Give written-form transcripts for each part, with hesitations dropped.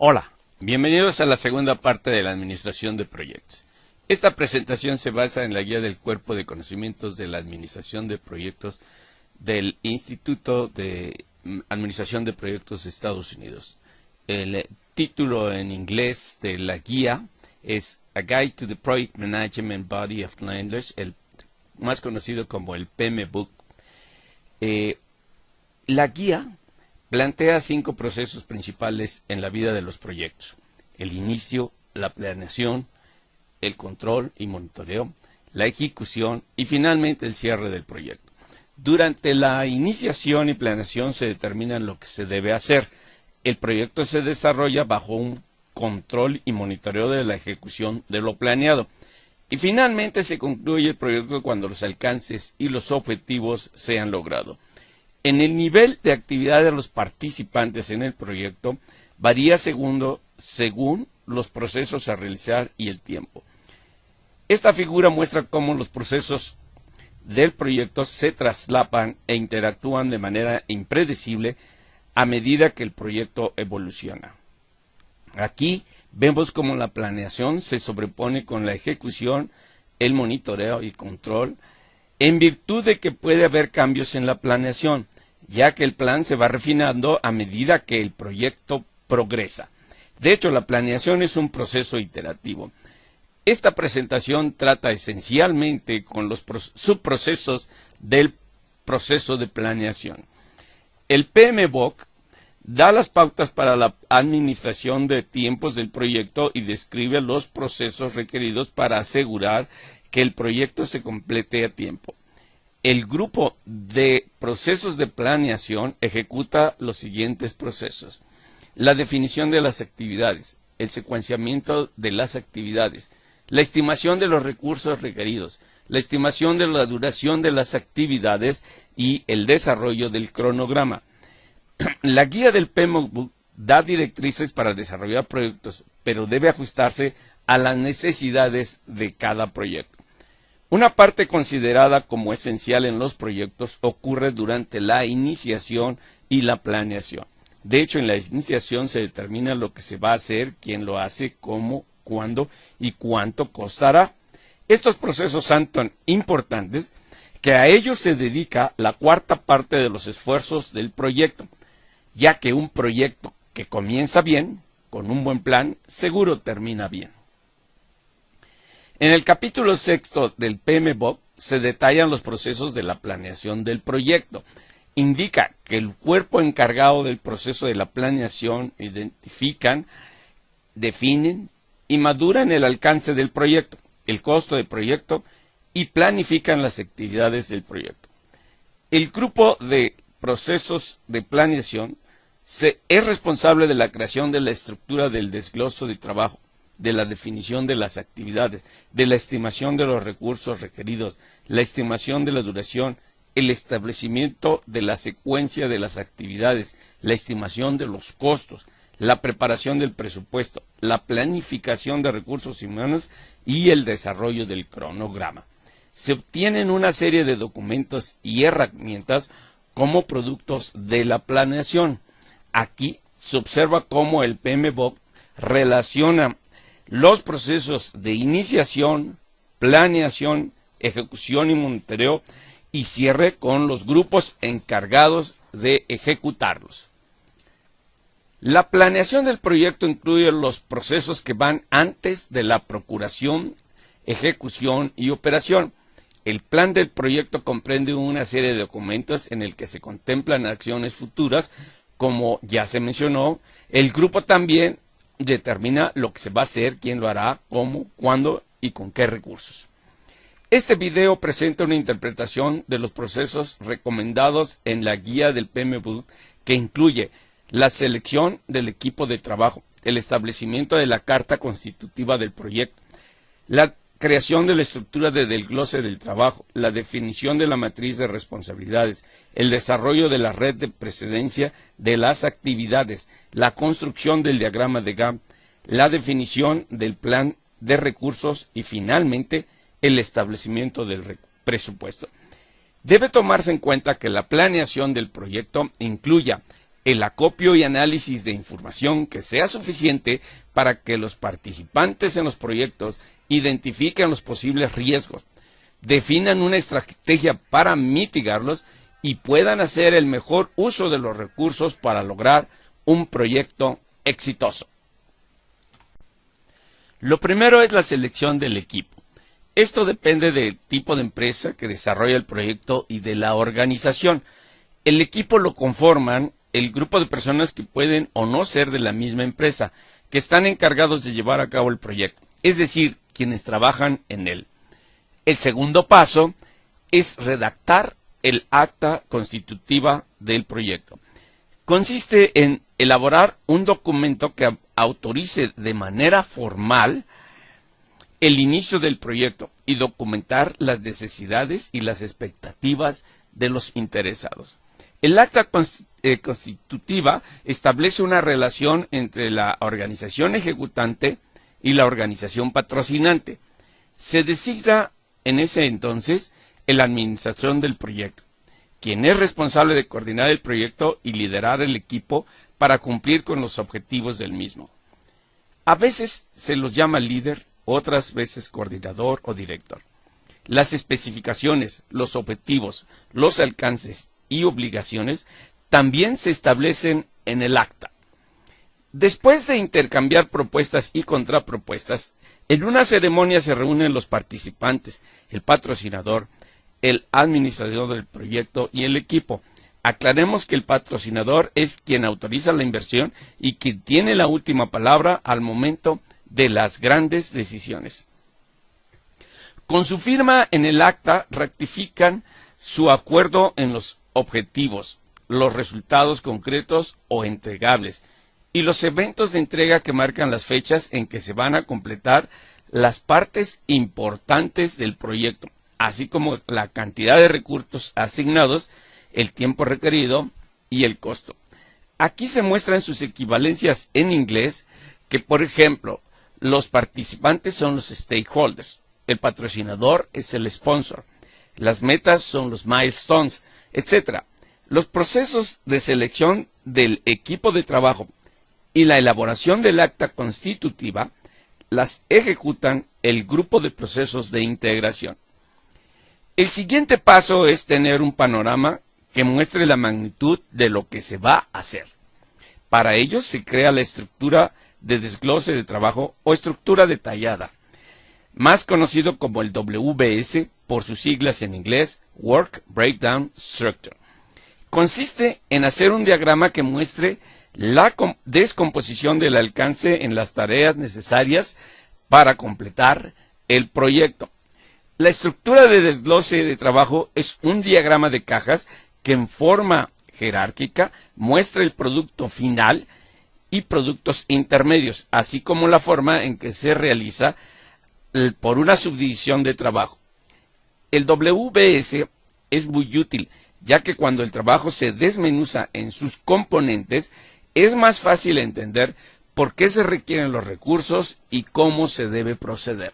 Hola, bienvenidos a la segunda parte de la administración de proyectos. Esta presentación se basa en la guía del Cuerpo de Conocimientos de la Administración de Proyectos del Instituto de Administración de Proyectos de Estados Unidos. El título en inglés de la guía es A Guide to the Project Management Body of Knowledge, el más conocido como el PMBOK. La guía plantea 5 procesos principales en la vida de los proyectos: el inicio, la planeación, el control y monitoreo, la ejecución y finalmente el cierre del proyecto. Durante la iniciación y planeación se determina lo que se debe hacer. El proyecto se desarrolla bajo un control y monitoreo de la ejecución de lo planeado. Y finalmente se concluye el proyecto cuando los alcances y los objetivos sean logrados. En el nivel de actividad de los participantes en el proyecto varía según los procesos a realizar y el tiempo. Esta figura muestra cómo los procesos del proyecto se traslapan e interactúan de manera impredecible a medida que el proyecto evoluciona. Aquí vemos cómo la planeación se sobrepone con la ejecución, el monitoreo y control, en virtud de que puede haber cambios en la planeación, ya que el plan se va refinando a medida que el proyecto progresa. De hecho, la planeación es un proceso iterativo. Esta presentación trata esencialmente con los subprocesos del proceso de planeación. El PMBOK da las pautas para la administración de tiempos del proyecto y describe los procesos requeridos para asegurar que el proyecto se complete a tiempo. El grupo de procesos de planeación ejecuta los siguientes procesos: la definición de las actividades, el secuenciamiento de las actividades, la estimación de los recursos requeridos, la estimación de la duración de las actividades y el desarrollo del cronograma. La guía del PMBOK da directrices para desarrollar proyectos, pero debe ajustarse a las necesidades de cada proyecto. Una parte considerada como esencial en los proyectos ocurre durante la iniciación y la planeación. De hecho, en la iniciación se determina lo que se va a hacer, quién lo hace, cómo, cuándo y cuánto costará. Estos procesos son tan importantes que a ellos se dedica la cuarta parte de los esfuerzos del proyecto, ya que un proyecto que comienza bien, con un buen plan, seguro termina bien. En el capítulo 6 del PMBOK se detallan los procesos de la planeación del proyecto. Indica que el cuerpo encargado del proceso de la planeación identifican, definen y maduran el alcance del proyecto, el costo del proyecto y planifican las actividades del proyecto. El grupo de procesos de planeación es responsable de la creación de la estructura del desgloso de trabajo, de la definición de las actividades, de la estimación de los recursos requeridos, la estimación de la duración, el establecimiento de la secuencia de las actividades, la estimación de los costos, la preparación del presupuesto, la planificación de recursos humanos y el desarrollo del cronograma. Se obtienen una serie de documentos y herramientas como productos de la planeación. Aquí se observa cómo el PMBOK relaciona los procesos de iniciación, planeación, ejecución y monitoreo y cierre con los grupos encargados de ejecutarlos. La planeación del proyecto incluye los procesos que van antes de la procuración, ejecución y operación. El plan del proyecto comprende una serie de documentos en el que se contemplan acciones futuras, como ya se mencionó. El grupo también determina lo que se va a hacer, quién lo hará, cómo, cuándo y con qué recursos. Este video presenta una interpretación de los procesos recomendados en la guía del PMBOK, que incluye la selección del equipo de trabajo, el establecimiento de la carta constitutiva del proyecto, la creación de la estructura del desglose del trabajo, la definición de la matriz de responsabilidades, el desarrollo de la red de precedencia de las actividades, la construcción del diagrama de Gantt, la definición del plan de recursos y finalmente el establecimiento del presupuesto. Debe tomarse en cuenta que la planeación del proyecto incluya el acopio y análisis de información que sea suficiente para que los participantes en los proyectos identifiquen los posibles riesgos, definan una estrategia para mitigarlos y puedan hacer el mejor uso de los recursos para lograr un proyecto exitoso. Lo primero es la selección del equipo. Esto depende del tipo de empresa que desarrolla el proyecto y de la organización. El equipo lo conforman el grupo de personas que pueden o no ser de la misma empresa, que están encargados de llevar a cabo el proyecto, es decir, quienes trabajan en él. El segundo paso es redactar el acta constitutiva del proyecto. Consiste en elaborar un documento que autorice de manera formal el inicio del proyecto y documentar las necesidades y las expectativas de los interesados. El acta constitutiva establece una relación entre la organización ejecutante y la organización patrocinante. Se designa en ese entonces la administración del proyecto, quien es responsable de coordinar el proyecto y liderar el equipo para cumplir con los objetivos del mismo. A veces se los llama líder, otras veces coordinador o director. Las especificaciones, los objetivos, los alcances y obligaciones también se establecen en el acta. Después de intercambiar propuestas y contrapropuestas, en una ceremonia se reúnen los participantes, el patrocinador, el administrador del proyecto y el equipo. Aclaremos que el patrocinador es quien autoriza la inversión y quien tiene la última palabra al momento de las grandes decisiones. Con su firma en el acta ratifican su acuerdo en los objetivos, los resultados concretos o entregables y los eventos de entrega que marcan las fechas en que se van a completar las partes importantes del proyecto, así como la cantidad de recursos asignados, el tiempo requerido y el costo. Aquí se muestran sus equivalencias en inglés que, por ejemplo, los participantes son los stakeholders, el patrocinador es el sponsor, las metas son los milestones, etc. Los procesos de selección del equipo de trabajo y la elaboración del acta constitutiva las ejecutan el grupo de procesos de integración. El siguiente paso es tener un panorama que muestre la magnitud de lo que se va a hacer. Para ello se crea la estructura de desglose de trabajo o estructura detallada, más conocido como el WBS por sus siglas en inglés, Work Breakdown Structure. Consiste en hacer un diagrama que muestre la descomposición del alcance en las tareas necesarias para completar el proyecto. La estructura de desglose de trabajo es un diagrama de cajas que en forma jerárquica muestra el producto final y productos intermedios, así como la forma en que se realiza por una subdivisión de trabajo. El WBS es muy útil, ya que cuando el trabajo se desmenuza en sus componentes, es más fácil entender por qué se requieren los recursos y cómo se debe proceder.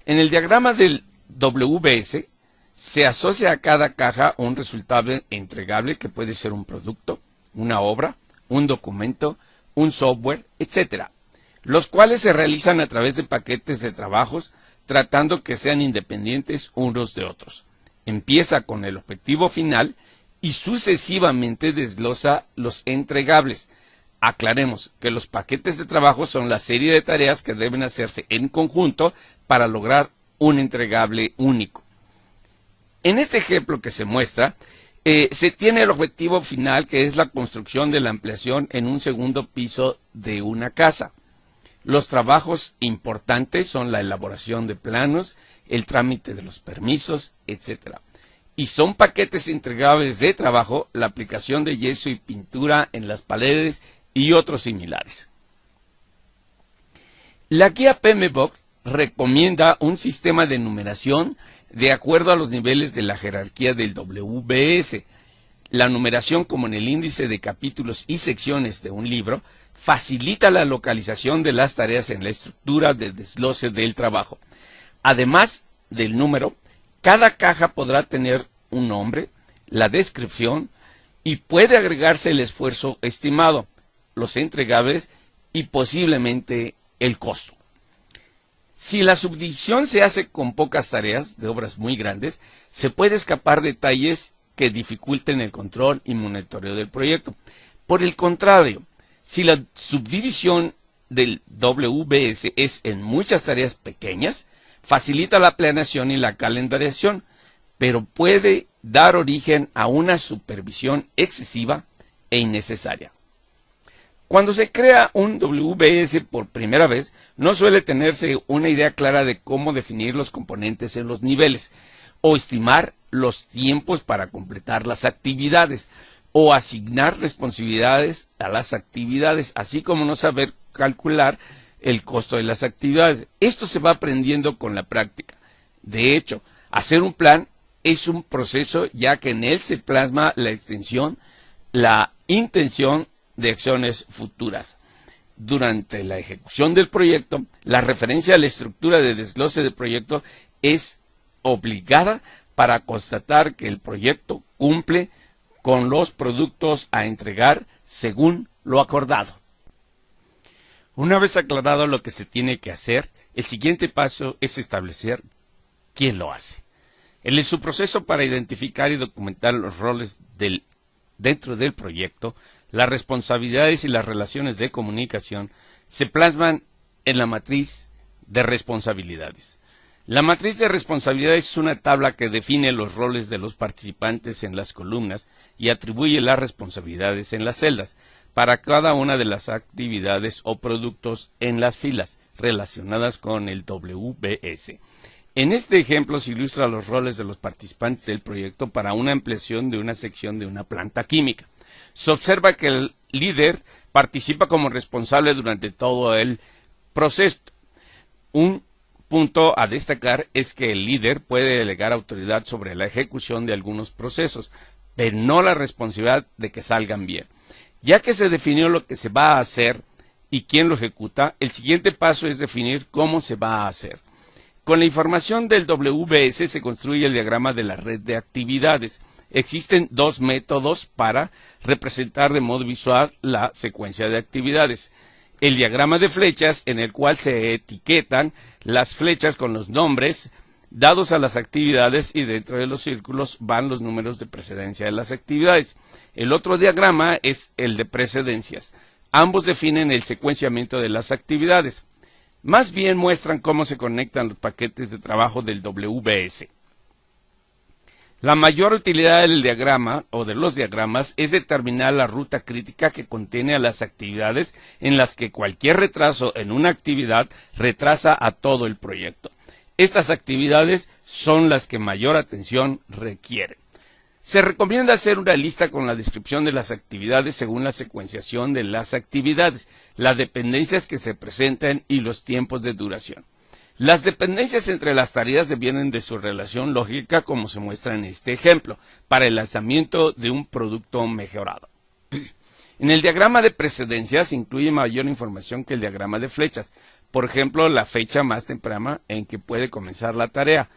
En el diagrama del WBS se asocia a cada caja un resultado entregable que puede ser un producto, una obra, un documento, un software, etc., los cuales se realizan a través de paquetes de trabajos tratando que sean independientes unos de otros. Empieza con el objetivo final y sucesivamente desglosa los entregables. Aclaremos que los paquetes de trabajo son la serie de tareas que deben hacerse en conjunto para lograr un entregable único. En este ejemplo que se muestra, se tiene el objetivo final, que es la construcción de la ampliación en un segundo piso de una casa. Los trabajos importantes son la elaboración de planos, el trámite de los permisos, etc. Y son paquetes entregables de trabajo, la aplicación de yeso y pintura en las paredes y otros similares. La guía PMBOK recomienda un sistema de numeración de acuerdo a los niveles de la jerarquía del WBS. La numeración, como en el índice de capítulos y secciones de un libro, facilita la localización de las tareas en la estructura de desglose del trabajo. Además del número, cada caja podrá tener un nombre, la descripción y puede agregarse el esfuerzo estimado, los entregables y posiblemente el costo. Si la subdivisión se hace con pocas tareas de obras muy grandes, se puede escapar detalles que dificulten el control y monitoreo del proyecto. Por el contrario, si la subdivisión del WBS es en muchas tareas pequeñas, facilita la planeación y la calendarización, pero puede dar origen a una supervisión excesiva e innecesaria. Cuando se crea un WBS por primera vez, no suele tenerse una idea clara de cómo definir los componentes en los niveles, o estimar los tiempos para completar las actividades, o asignar responsabilidades a las actividades, así como no saber calcular el costo de las actividades. Esto se va aprendiendo con la práctica. De hecho, hacer un plan es un proceso, ya que en él se plasma la extensión, la intención de acciones futuras. Durante la ejecución del proyecto, la referencia a la estructura de desglose del proyecto es obligada para constatar que el proyecto cumple con los productos a entregar según lo acordado. Una vez aclarado lo que se tiene que hacer, el siguiente paso es establecer quién lo hace. En su proceso para identificar y documentar los roles dentro del proyecto, las responsabilidades y las relaciones de comunicación se plasman en la matriz de responsabilidades. La matriz de responsabilidades es una tabla que define los roles de los participantes en las columnas y atribuye las responsabilidades en las celdas para cada una de las actividades o productos en las filas relacionadas con el WBS. En este ejemplo se ilustra los roles de los participantes del proyecto para una ampliación de una sección de una planta química. Se observa que el líder participa como responsable durante todo el proceso. Un punto a destacar es que el líder puede delegar autoridad sobre la ejecución de algunos procesos, pero no la responsabilidad de que salgan bien. Ya que se definió lo que se va a hacer y quién lo ejecuta, el siguiente paso es definir cómo se va a hacer. Con la información del WBS se construye el diagrama de la red de actividades. Existen dos métodos para representar de modo visual la secuencia de actividades. El diagrama de flechas, en el cual se etiquetan las flechas con los nombres dados a las actividades y dentro de los círculos van los números de precedencia de las actividades. El otro diagrama es el de precedencias. Ambos definen el secuenciamiento de las actividades. Más bien muestran cómo se conectan los paquetes de trabajo del WBS. La mayor utilidad del diagrama o de los diagramas es determinar la ruta crítica que contiene a las actividades en las que cualquier retraso en una actividad retrasa a todo el proyecto. Estas actividades son las que mayor atención requieren. Se recomienda hacer una lista con la descripción de las actividades según la secuenciación de las actividades, las dependencias que se presentan y los tiempos de duración. Las dependencias entre las tareas devienen de su relación lógica, como se muestra en este ejemplo, para el lanzamiento de un producto mejorado. En el diagrama de precedencias se incluye mayor información que el diagrama de flechas, por ejemplo, la fecha más temprana en que puede comenzar la tarea,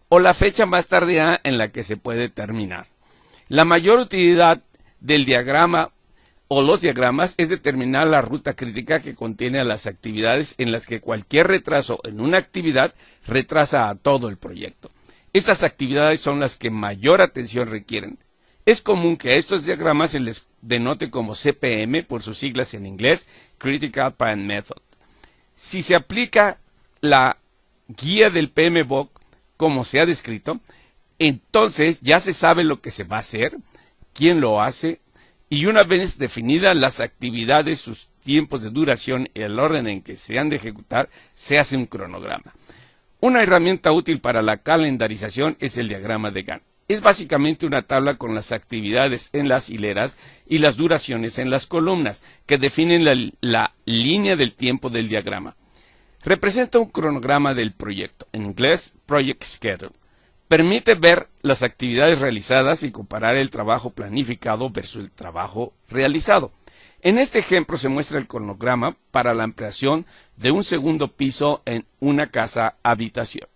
o la fecha más tardía en la que se puede terminar. La mayor utilidad del diagrama o los diagramas es determinar la ruta crítica que contiene a las actividades en las que cualquier retraso en una actividad retrasa a todo el proyecto. Estas actividades son las que mayor atención requieren. Es común que a estos diagramas se les denote como CPM por sus siglas en inglés, Critical Path Method. Si se aplica la guía del PMBOK como se ha descrito, entonces ya se sabe lo que se va a hacer, quién lo hace, y una vez definidas las actividades, sus tiempos de duración y el orden en que se han de ejecutar, se hace un cronograma. Una herramienta útil para la calendarización es el diagrama de Gantt. Es básicamente una tabla con las actividades en las hileras y las duraciones en las columnas, que definen la línea del tiempo del diagrama. Representa un cronograma del proyecto, en inglés Project Schedule. Permite ver las actividades realizadas y comparar el trabajo planificado versus el trabajo realizado. En este ejemplo se muestra el cronograma para la ampliación de un segundo piso en una casa habitación.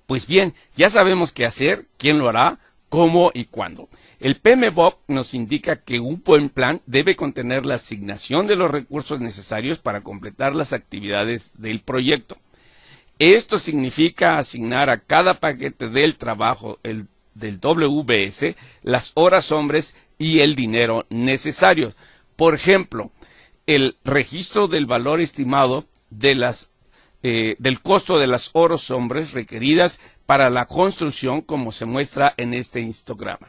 Pues bien, ya sabemos qué hacer, quién lo hará, cómo y cuándo. El PMBOK nos indica que un buen plan debe contener la asignación de los recursos necesarios para completar las actividades del proyecto. Esto significa asignar a cada paquete del trabajo del WBS las horas hombres y el dinero necesario. Por ejemplo, el registro del valor estimado del costo de las horas hombres requeridas para la construcción, como se muestra en este histograma.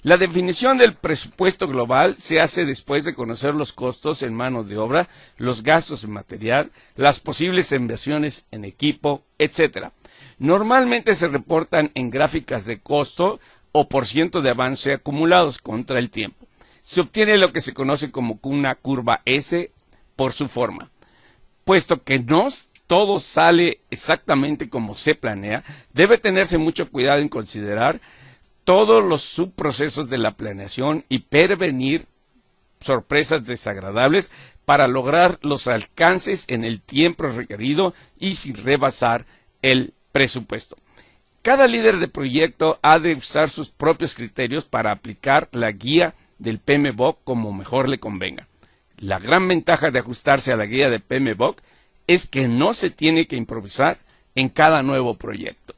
La definición del presupuesto global se hace después de conocer los costos en mano de obra, los gastos en material, las posibles inversiones en equipo, etc. Normalmente se reportan en gráficas de costo o % de avance acumulados contra el tiempo. Se obtiene lo que se conoce como una curva S por su forma. Puesto que no todo sale exactamente como se planea, debe tenerse mucho cuidado en considerar todos los subprocesos de la planeación y prevenir sorpresas desagradables para lograr los alcances en el tiempo requerido y sin rebasar el presupuesto. Cada líder de proyecto ha de usar sus propios criterios para aplicar la guía del PMBOK como mejor le convenga. La gran ventaja de ajustarse a la guía de PMBOK es que no se tiene que improvisar en cada nuevo proyecto.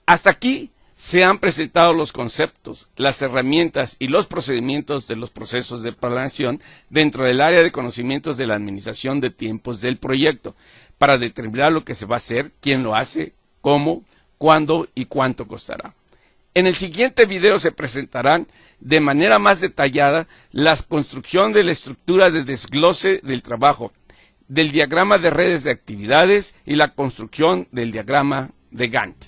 Hasta aquí se han presentado los conceptos, las herramientas y los procedimientos de los procesos de planeación dentro del área de conocimientos de la administración de tiempos del proyecto, para determinar lo que se va a hacer, quién lo hace, cómo, cuándo y cuánto costará. En el siguiente video se presentarán de manera más detallada la construcción de la estructura de desglose del trabajo, del diagrama de redes de actividades y la construcción del diagrama de Gantt.